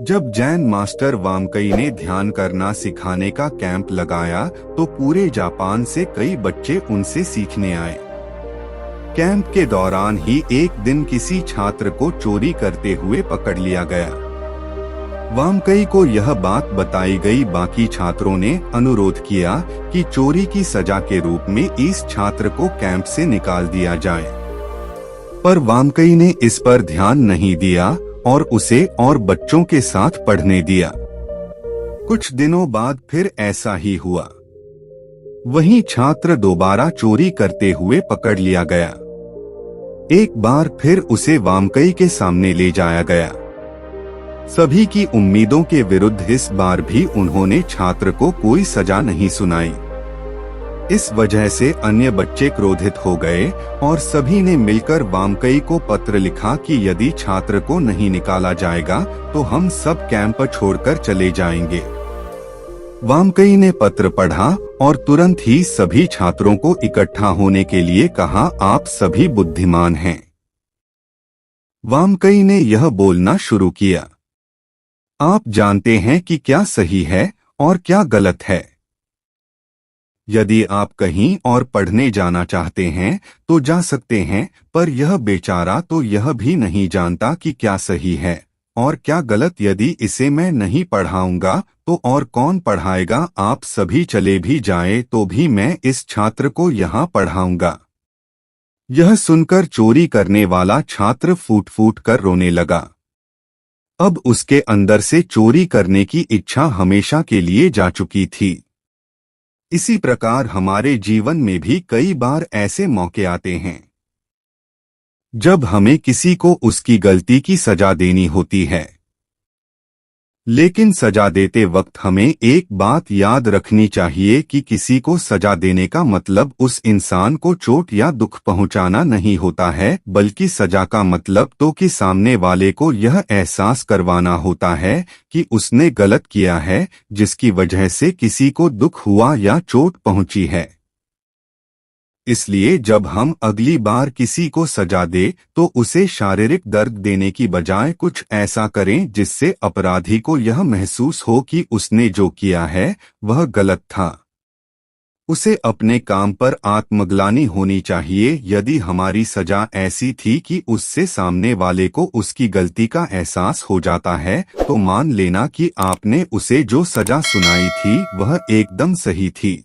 जब जैन मास्टर वामकई ने ध्यान करना सिखाने का कैंप लगाया तो पूरे जापान से कई बच्चे उनसे सीखने आए। कैंप के दौरान ही एक दिन किसी छात्र को चोरी करते हुए पकड़ लिया गया। वामकई को यह बात बताई गई। बाकी छात्रों ने अनुरोध किया कि चोरी की सजा के रूप में इस छात्र को कैंप से निकाल दिया जाए, पर वामकई ने इस पर ध्यान नहीं दिया और उसे और बच्चों के साथ पढ़ने दिया। कुछ दिनों बाद फिर ऐसा ही हुआ। वही छात्र दोबारा चोरी करते हुए पकड़ लिया गया। एक बार फिर उसे वामकई के सामने ले जाया गया। सभी की उम्मीदों के विरुद्ध इस बार भी उन्होंने छात्र को कोई सजा नहीं सुनाई। इस वजह से अन्य बच्चे क्रोधित हो गए और सभी ने मिलकर वामकई को पत्र लिखा कि यदि छात्र को नहीं निकाला जाएगा तो हम सब कैंप छोड़कर चले जाएंगे। वामकई ने पत्र पढ़ा और तुरंत ही सभी छात्रों को इकट्ठा होने के लिए कहा। आप सभी बुद्धिमान हैं। वामकई ने यह बोलना शुरू किया, आप जानते हैं कि क्या सही है और क्या गलत है। यदि आप कहीं और पढ़ने जाना चाहते हैं तो जा सकते हैं, पर यह बेचारा तो यह भी नहीं जानता कि क्या सही है और क्या गलत। यदि इसे मैं नहीं पढ़ाऊंगा तो और कौन पढ़ाएगा। आप सभी चले भी जाए तो भी मैं इस छात्र को यहाँ पढ़ाऊंगा। यह सुनकर चोरी करने वाला छात्र फूट फूट कर रोने लगा। अब उसके अंदर से चोरी करने की इच्छा हमेशा के लिए जा चुकी थी। इसी प्रकार हमारे जीवन में भी कई बार ऐसे मौके आते हैं जब हमें किसी को उसकी गलती की सजा देनी होती है, लेकिन सजा देते वक्त हमें एक बात याद रखनी चाहिए कि किसी को सजा देने का मतलब उस इंसान को चोट या दुख पहुंचाना नहीं होता है, बल्कि सजा का मतलब तो कि सामने वाले को यह एहसास करवाना होता है कि उसने गलत किया है, जिसकी वजह से किसी को दुख हुआ या चोट पहुंची है। इसलिए जब हम अगली बार किसी को सजा दे तो उसे शारीरिक दर्द देने की बजाय कुछ ऐसा करें जिससे अपराधी को यह महसूस हो कि उसने जो किया है वह गलत था। उसे अपने काम पर आत्मग्लानि होनी चाहिए। यदि हमारी सजा ऐसी थी कि उससे सामने वाले को उसकी गलती का एहसास हो जाता है तो मान लेना कि आपने उसे जो सजा सुनाई थी वह एकदम सही थी।